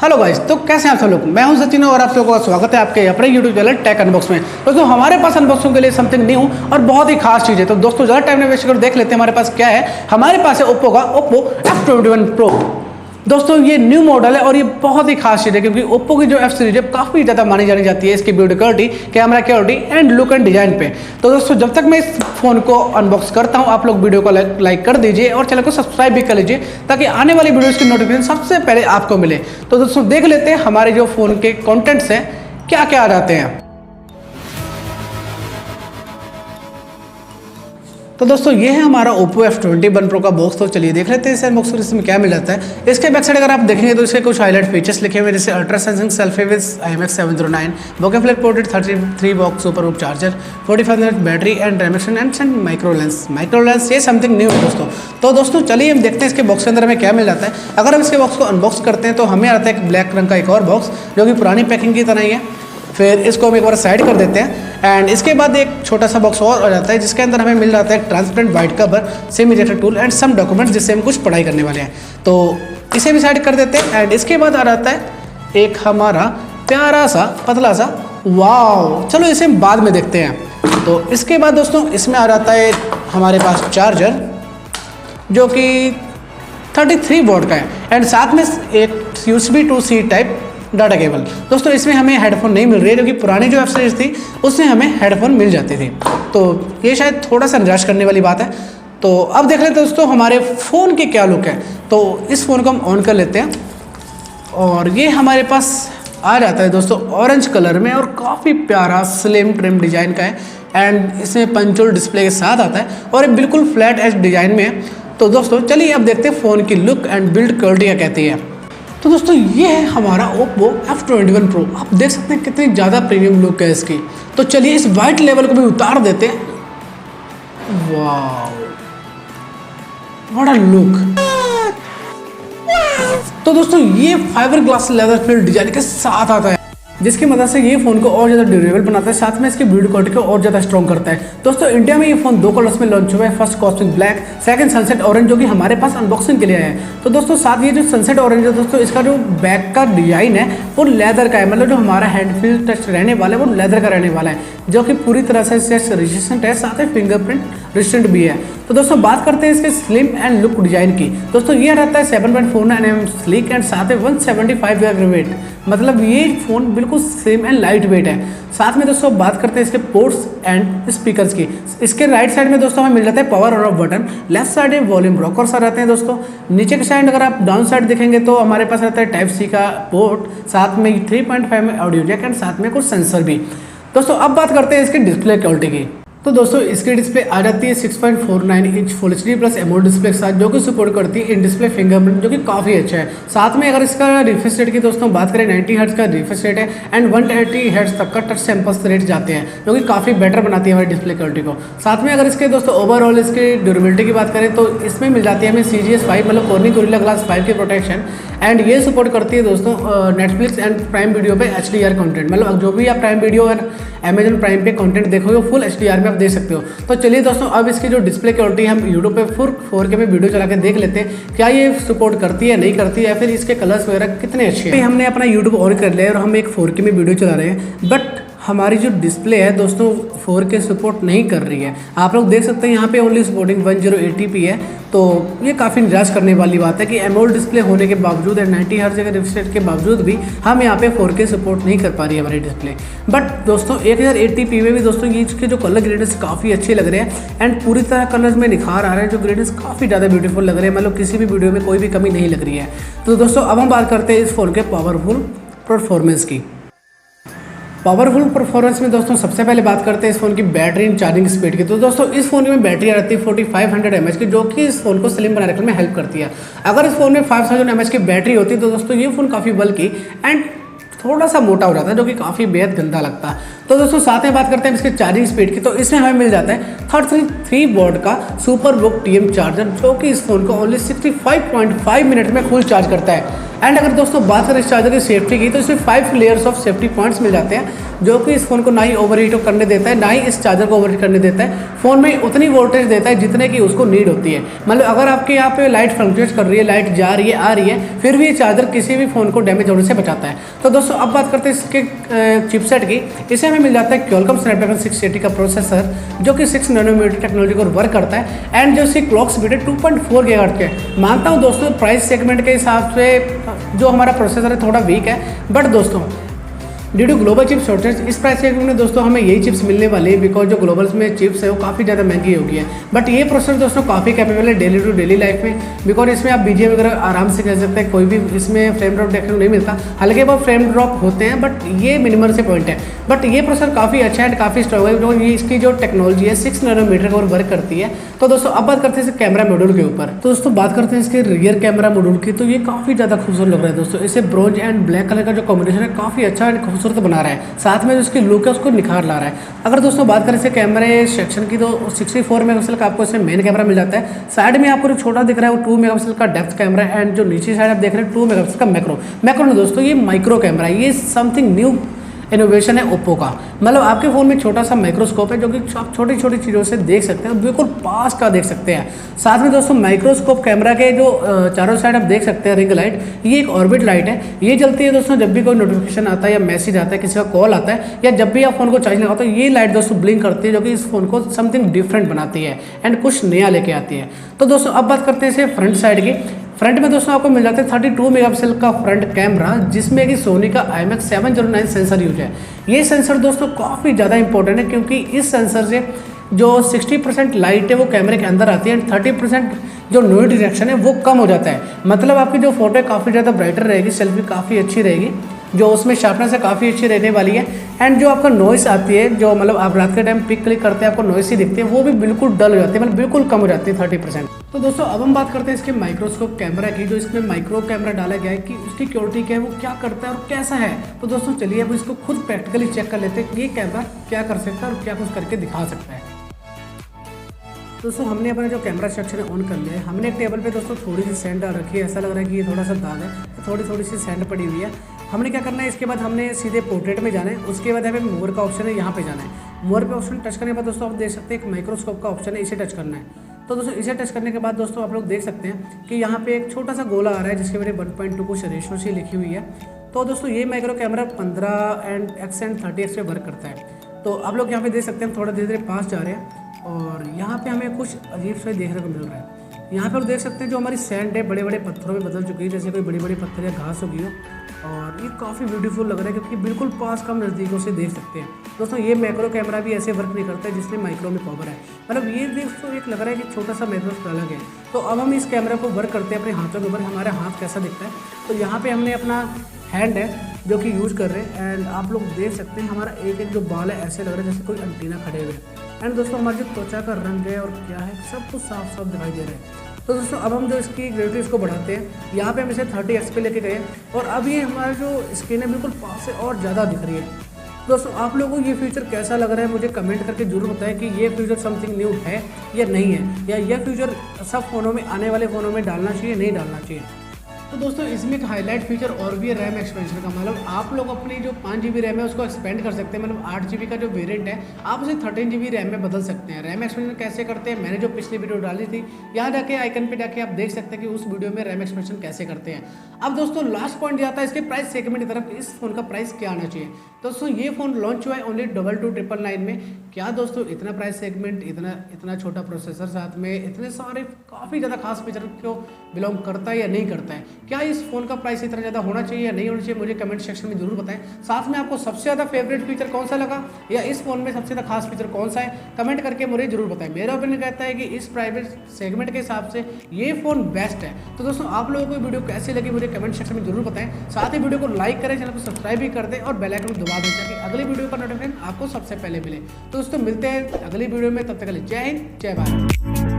Hello guys, तो कैसे हैं आप सब लोग। मैं हूं सचिन और आप लोगों का स्वागत है आपके अपने यूट्यूब चैनल टेक अनबॉक्स में। दोस्तों हमारे पास अनबॉक्सिंग के लिए समथिंग न्यू और बहुत ही खास चीज़ है। तो दोस्तों ज़्यादा टाइम नहीं वेस्ट कर देख लेते हैं हमारे पास क्या है। हमारे पास है ओप्पो का OPPO F21 Pro। दोस्तों ये न्यू मॉडल है और ये बहुत ही खास चीज़ है क्योंकि ओप्पो की जो F सीरीज है काफ़ी ज़्यादा मानी जानी जाती है इसकी build quality, camera quality and look and design पे। तो दोस्तों जब तक मैं इस फ़ोन को अनबॉक्स करता हूँ आप लोग वीडियो को लाइक कर दीजिए और चैनल को सब्सक्राइब भी कर लीजिए ताकि आने वाली वीडियोज़ की नोटिफिकेशन सबसे पहले आपको मिले। तो दोस्तों देख लेते हैं हमारे जो फ़ोन के कॉन्टेंट्स हैं क्या क्या आ जाते हैं। तो दोस्तों ये है हमारा OPPO F21 Pro का बॉक्स। तो चलिए देख लेते हैं इस बॉक्स में क्या मिल जाता है। इसके बैक साइड अगर आप देखेंगे तो इसके कुछ हाईलाइट फीचर्स लिखे हुए हैं जैसे ultra sensing selfie with IMX709, flagship portrait 33 what super watt charger, 45 minute battery and dimension and micro lens ये समथिंग न्यू है दोस्तों। तो दोस्तों चलिए हम देखते हैं इसके बॉक्स के अंदर हमें क्या मिल जाता है। अगर हम इसके बॉक्स को अनबॉक्स करते हैं तो हमें आता है एक ब्लैक रंग का एक और बॉक्स जो कि पुरानी पैकिंग की तरह ही है। फिर इसको हम एक बार साइड कर देते हैं एंड इसके बाद एक छोटा सा बॉक्स और आ जाता है जिसके अंदर हमें मिल जाता है transparent white cover, SIM ejector tool and some documents जिससे हम कुछ पढ़ाई करने वाले हैं। तो इसे भी साइड कर देते हैं एंड इसके बाद आ जाता है एक हमारा प्यारा सा पतला सा वाव, चलो इसे हम बाद में देखते हैं। तो इसके बाद दोस्तों इसमें आ जाता है हमारे पास चार्जर जो कि 33 वॉट का है एंड साथ में एक USB to C type data cable. दोस्तों इसमें हमें हेडफोन नहीं मिल रही है क्योंकि पुरानी जो F सीरीज थी उसमें हमें हेडफोन मिल जाती थी। तो ये शायद थोड़ा सा निराश करने वाली बात है। तो अब देख लेते हैं दोस्तों हमारे फ़ोन की क्या लुक है। तो इस फ़ोन को हम ऑन कर लेते हैं और ये हमारे पास आ जाता है दोस्तों ऑरेंज कलर में और काफ़ी प्यारा स्लिम ट्रिम डिज़ाइन का है एंड इसमें पंचोल डिस्प्ले के साथ आता है और ये बिल्कुल फ्लैट एज डिज़ाइन में है। तो दोस्तों चलिए अब देखते हैं फ़ोन की लुक एंड बिल्ड क्वालिटी क्या कहती है। तो दोस्तों ये है हमारा OPPO F21 Pro। आप देख सकते हैं कितनी ज़्यादा प्रीमियम लुक है इसकी। तो चलिए इस वाइट लेवल को भी उतार देते हैं। वाह व्हाट अ लुक। तो दोस्तों ये fibre glass leather field design के साथ आता है जिसकी मदद से ये फ़ोन को और ज़्यादा ड्यूरेबल बनाता है, साथ में इसकी बिल्ड क्वालिटी को और ज़्यादा स्ट्रॉन्ग करता है। दोस्तों इंडिया में ये फ़ोन 2 कलर्स में लॉन्च हुआ है। First cosmic black, second sunset orange जो कि हमारे पास अनबॉक्सिंग के लिए आया है। तो दोस्तों साथ ये जो सनसेट ऑरेंज है दोस्तों इसका जो बैक का डिजाइन है वो लेदर का है, मतलब जो हमारा हैंड फील टच रहने वाला है वो लेदर का रहने वाला है जो कि पूरी तरह से रेजिस्टेंट है, साथ में फिंगरप्रिंट रेजिस्टेंट भी है। तो दोस्तों बात करते हैं इसके स्लिम एंड लुक डिजाइन की। दोस्तों ये रहता है 7.49 mm स्लीक एंड साथ में 175 ग्राम वेट, मतलब ये फ़ोन बिल्कुल स्लिम एंड लाइट वेट है। साथ में दोस्तों बात करते हैं इसके पोर्ट्स एंड स्पीकर्स की। इसके राइट साइड में दोस्तों हमें मिल जाता है power on off button, left side में वॉल्यूम रॉकर्स आ रहते हैं दोस्तों। नीचे के साइड अगर आप डाउन साइड देखेंगे तो हमारे पास रहता है Type-C का पोर्ट, साथ में 3.5 में ऑडियो जैक एंड साथ में कुछ सेंसर भी। दोस्तों अब बात करते हैं इसकी डिस्प्ले क्वालिटी की। तो दोस्तों इसकी डिस्प्ले आ जाती है 6.49 inch full HD plus AMOLED display के साथ जो कि सपोर्ट करती है इन डिस्प्ले फिंगरप्रिंट जो कि काफ़ी अच्छा है। साथ में अगर इसका रिफ्रेश रेट की दोस्तों बात करें 90 हर्ट्ज का रिफ्रेश रेट है एंड 180 हर्ट्ज तक का टच सैंपल्स रेट जाते हैं जो कि काफ़ी बेटर बनाती है हमारी डिस्प्ले क्वालिटी को। साथ में अगर इसके दोस्तों ओवरऑल इसकी ड्यूरेबिलिटी की बात करें तो इसमें मिल जाती है हमें CGS5 मतलब कॉर्निंग गोरिल्ला ग्लास 5 की प्रोटेक्शन एंड ये सपोर्ट करती है दोस्तों नेटफ्लिक्स एंड प्राइम वीडियो पे HDR कंटेंट, मतलब जो भी आप प्राइम वीडियो और अमेजन प्राइम पे कंटेंट देखोगे फुल HDR में आप देख सकते हो। तो चलिए दोस्तों अब इसकी जो डिस्प्ले क्वालिटी हम यूट्यूब पे 4K में वीडियो चला के देख लेते हैं क्या ये सपोर्ट करती है नहीं करती है या फिर इसके कलर्स वगैरह कितने अच्छे हैं। हमने अपना यूट्यूब ऑन कर लिया है और हम एक 4K में वीडियो चला रहे हैं बट हमारी जो डिस्प्ले है दोस्तों 4K सपोर्ट नहीं कर रही है। आप लोग देख सकते हैं यहाँ पे ओनली सपोर्टिंग 1080p है। तो ये काफ़ी निराश करने वाली बात है कि एमोलेड डिस्प्ले होने के बावजूद एंड 90 हर्ट्ज के रिफ्रेश रेट के बावजूद भी हम यहाँ पे 4K सपोर्ट नहीं कर पा रही है हमारी डिस्प्ले। बट दोस्तों 1080p में भी दोस्तों ये इसके जो कलर ग्रेडेंस काफ़ी अच्छे लग रहे हैं एंड पूरी तरह कलर्स में निखार आ रहे हैं, जो ग्रेडेंस काफ़ी ज़्यादा ब्यूटीफुल लग रहे हैं, मतलब किसी भी वीडियो में कोई भी कमी नहीं लग रही है। तो दोस्तों अब हम बात करते हैं इस फ़ोन के पावरफुल परफॉर्मेंस की। पावरफुल परफॉर्मेंस में दोस्तों सबसे पहले बात करते हैं इस फ़ोन की बैटरी एंड चार्जिंग स्पीड की। तो दोस्तों इस फ़ोन में बैटरी आ जाती है 4500 mAh की जो कि इस फ़ोन को स्लिम बनाने में हेल्प करती है। अगर इस फ़ोन में 5000 mAh की बैटरी होती तो दोस्तों ये फ़ोन काफ़ी बल्कि एंड थोड़ा सा मोटा हो जाता है जो कि काफ़ी बेहद गंदा लगता है। तो दोस्तों साथ में बात करते हैं इसके चार्जिंग स्पीड की। तो इसमें हमें मिल जाता है 33 वॉट का सुपर वोक TM चार्जर जो कि इस फ़ोन को ओनली 65.5 मिनट में फुल चार्ज करता है। एंड अगर दोस्तों बात करें इस चार्जर की सेफ्टी की, तो इसमें 5 लेयर्स ऑफ सेफ्टी पॉइंट्स मिल जाते हैं, जो कि इस फोन को ना ही ओवरहीट करने देता है, ना ही इस चार्जर को ओवरहीट करने देता है। फोन में उतनी वोल्टेज देता है जितने की उसको नीड होती है। मतलब अगर आपके यहाँ पे लाइट फ्लक्चुएट कर रही है, लाइट जा रही है, आ रही है, फिर भी ये चार्जर किसी भी फोन को डैमेज होने से बचाता है। तो दोस्तों अब बात करते हैं इसके चिपसेट की। इसे हमें मिल जाता है क्वालकॉम स्नैपड्रैगन 680 का प्रोसेसर, जो कि 6 नैनोमीटर टेक्नोलॉजी को वर्क करता है। एंड जो इसकी क्लॉक स्पीड है 2.4 गीगाहर्ट्ज के। मानता हूँ दोस्तों प्राइस सेगमेंट के हिसाब से जो हमारा प्रोसेसर है थोड़ा वीक है, बट दोस्तों due to global chip shortage इस प्राइस सेगमेंट में दोस्तों हमें यही चिप्स मिलने वाली है, बिकॉज जो ग्लोबल में चिप्स है वो काफ़ी ज़्यादा महंगी हो गई है। बट ये प्रोसेसर दोस्तों काफ़ी कैपेबल है डेली टू डेली लाइफ में, बिकॉज इसमें आप बीजीएम वगैरह आराम से कर सकते हैं, कोई भी इसमें फ्रेम ड्रॉप देखने को नहीं मिलता। हालांकि बहुत फ्रेम ड्रॉप होते हैं, बट ये मिनिमल से पॉइंट है। बट ये प्रोसेसर काफ़ी अच्छा है एंड काफ़ी स्ट्रॉन्ग है, क्योंकि इसकी जो टेक्नोलॉजी है 6 नैनोमीटर का वर्क करती है। तो दोस्तों अब बात करते हैं इसके कैमरा मॉड्यूल के ऊपर। तो दोस्तों बात करते हैं इसके रियर कैमरा मॉड्यूल की, तो ये काफ़ी ज़्यादा खूबसूरत लग रहा है दोस्तों। इसे ब्रॉन्ज एंड ब्लैक कलर का जो कॉम्बिनेशन है काफ़ी अच्छा एंड खूबसूरत बना रहा है, साथ में जो उसकी लुक है उसको निखार ला रहा है। अगर दोस्तों बात करें इसके कैमरे सेक्शन की, तो 64 मेगापिक्सल का आपको इसमें मेन कैमरा मिल जाता है। साइड में आपको जो छोटा दिख रहा है वो 2 मेगापिक्सल का डेप्थ कैमरा है, एंड जो नीचे साइड आप देख रहे हैं 2 मेगापिक्सल का मैक्रो में दोस्तों ये माइक्रो कैमरा है। ये समथिंग न्यू इनोवेशन है ओप्पो का। मतलब आपके फ़ोन में छोटा सा माइक्रोस्कोप है, जो कि आप छोटी छोटी चीज़ों से देख सकते हैं, बिल्कुल पास का देख सकते हैं। साथ में दोस्तों माइक्रोस्कोप कैमरा के जो चारों साइड आप देख सकते हैं रिंग लाइट, ये एक ऑर्बिट लाइट है। ये जलती है दोस्तों जब भी कोई नोटिफिकेशन आता है या मैसेज आता है, किसी का कॉल आता है, या जब भी आप फोन को चार्ज लगाते हो, ये लाइट दोस्तों ब्लिंक करती है, जो कि इस फोन को समथिंग डिफरेंट बनाती है एंड कुछ नया लेके आती है। तो दोस्तों अब बात करते हैं इसे फ्रंट साइड की। फ्रंट में दोस्तों आपको मिल जाता है 32 मेगापिक्सल का फ्रंट कैमरा, जिसमें कि सोनी का IMX709 सेंसर यूज है। ये सेंसर दोस्तों काफ़ी ज़्यादा इंपॉर्टेंट है, क्योंकि इस सेंसर से जो 60% लाइट है वो कैमरे के अंदर आती है एंड 30% जो नॉइज डिटेक्शन है वो कम हो जाता है। मतलब आपकी जो फोटो है काफ़ी ज़्यादा ब्राइटर रहेगी, सेल्फी काफ़ी अच्छी रहेगी, जो उसमें शार्पनेस है काफ़ी अच्छी रहने वाली है। एंड जो आपका नॉइस आती है, जो मतलब आप रात के टाइम पिक क्लिक करते हैं आपको नॉइस ही दिखती है, वो भी बिल्कुल डल हो जाती है, मतलब बिल्कुल कम हो जाती है 30%। तो दोस्तों अब हम बात करते हैं इसके माइक्रोस्कोप कैमरा की। जो इसमें माइक्रो कैमरा डाला गया है कि उसकी क्वालिटी क्या है, वो क्या करता है और कैसा है। तो दोस्तों चलिए अब इसको खुद प्रैक्टिकली चेक कर लेते हैं कि ये कैमरा क्या कर सकता है और क्या कुछ करके दिखा सकता है। दोस्तों हमने अपना जो कैमरा सेक्शन है ऑन कर लिया है। हमने एक टेबल पे दोस्तों थोड़ी सी सैंड डाल रखी है, ऐसा लग रहा है कि ये थोड़ा सा दाग है, तो थोड़ी सी सैंड पड़ी हुई है। हमने क्या करना है, इसके बाद हमने सीधे पोर्ट्रेट में जाना है। उसके बाद यहाँ पे मोर का ऑप्शन है, यहाँ पे जाना है। मोर पे ऑप्शन टच करने के बाद दोस्तों आप देख सकते हैं एक माइक्रोस्कोप का ऑप्शन है, इसे टच करना है। तो दोस्तों इसे टच करने के बाद दोस्तों आप लोग देख सकते हैं कि यहाँ पे एक छोटा सा गोला आ रहा है, जिसके मेरे 1.2 कुछ रेशो से लिखी हुई है। तो दोस्तों ये micro camera 15x and 30x पे वर्क करता है। तो आप लोग यहाँ पे देख सकते हैं, थोड़ा धीरे धीरे पास जा रहे हैं और यहाँ पे हमें कुछ अजीब सा देखने को मिल रहा है। यहाँ पर देख सकते हैं जो हमारी सैंड है बड़े बड़े पत्थरों में बदल चुकी है, जैसे कोई बड़ी बड़ी पत्थर या घास होगी हो, और ये काफ़ी ब्यूटीफुल लग रहा है, क्योंकि बिल्कुल पास का हम नज़दीकों से देख सकते हैं। दोस्तों ये मैक्रो कैमरा भी ऐसे वर्क नहीं करता है जिसमें माइक्रो में पावर है। मतलब ये दोस्तों एक लग रहा है कि छोटा सा माइक्रो अलग है। तो अब हम इस कैमरा को वर्क करते हैं अपने हाथों के ऊपर, हमारा हाथ कैसा दिखता है। तो यहाँ पर हमने अपना हैंड है जो कि यूज़ कर रहे हैं, एंड आप लोग देख सकते हैं हमारा एक एक जो बाल है ऐसे लग रहा है जैसे कोई एंटीना खड़े हुए। एंड दोस्तों हमारी जो त्वचा का रंग है और क्या है सब कुछ साफ साफ दिखाई दे रहा है। तो दोस्तों अब हम जो इसकी ग्रेविटी इसको बढ़ाते हैं, यहाँ पे हम इसे 30x पे लेके गए और अब ये हमारा जो स्क्रीन है बिल्कुल पास से और ज़्यादा दिख रही है। दोस्तों आप लोगों को ये फीचर कैसा लग रहा है मुझे कमेंट करके जरूर बताएं कि ये फीचर समथिंग न्यू है या नहीं है, या यह फीचर सब फ़ोनों में आने वाले फ़ोनों में डालना चाहिए नहीं डालना चाहिए। तो दोस्तों इसमें एक हाईलाइट फीचर और भी है रैम एक्सपेंशन का। मतलब आप लोग अपनी जो 5 GB रैम है उसको एक्सपेंड कर सकते हैं। मतलब 8 GB का जो वेरिएंट है आप उसे 13 GB रैम में बदल सकते हैं। रैम एक्सपेंशन कैसे करते हैं मैंने जो पिछली वीडियो डाली थी, यहाँ जाके आइकन पे जाके आप देख सकते हैं कि उस वीडियो में रैम एक्सपेंशन कैसे करते हैं। अब दोस्तों लास्ट पॉइंट जाता है इसके प्राइस सेगमेंट की तरफ, इस फोन का प्राइस क्या आना चाहिए। दोस्तों ये फोन लॉन्च हुआ है ओनली 22,999 में। क्या दोस्तों इतना प्राइस सेगमेंट, इतना छोटा प्रोसेसर, साथ में इतने सारे काफ़ी ज़्यादा खास फीचर को बिलोंग करता है या नहीं करता है। क्या इस फोन का प्राइस इतना ज़्यादा होना चाहिए या नहीं होना चाहिए, मुझे कमेंट सेक्शन में जरूर बताएं। साथ में आपको सबसे ज़्यादा फेवरेट फीचर कौन सा लगा या इस फोन में सबसे ज़्यादा खास फीचर कौन सा है, कमेंट करके मुझे जरूर बताएं। मेरा ओपिनियन कहता है कि इस प्राइवेट सेगमेंट के हिसाब से ये फ़ोन बेस्ट है। तो दोस्तों आप लोगों को वीडियो कैसी लगी मुझे कमेंट सेक्शन में जरूर बताएं। साथ ही वीडियो को लाइक करें, चैनल को सब्सक्राइब भी कर दें और बेल आइकन को दबा दें ताकि अगली वीडियो का नोटिफिकेशन आपको सबसे पहले मिले। तो दोस्तों मिलते हैं अगली वीडियो में, तब तक के लिए जय हिंद जय भारत।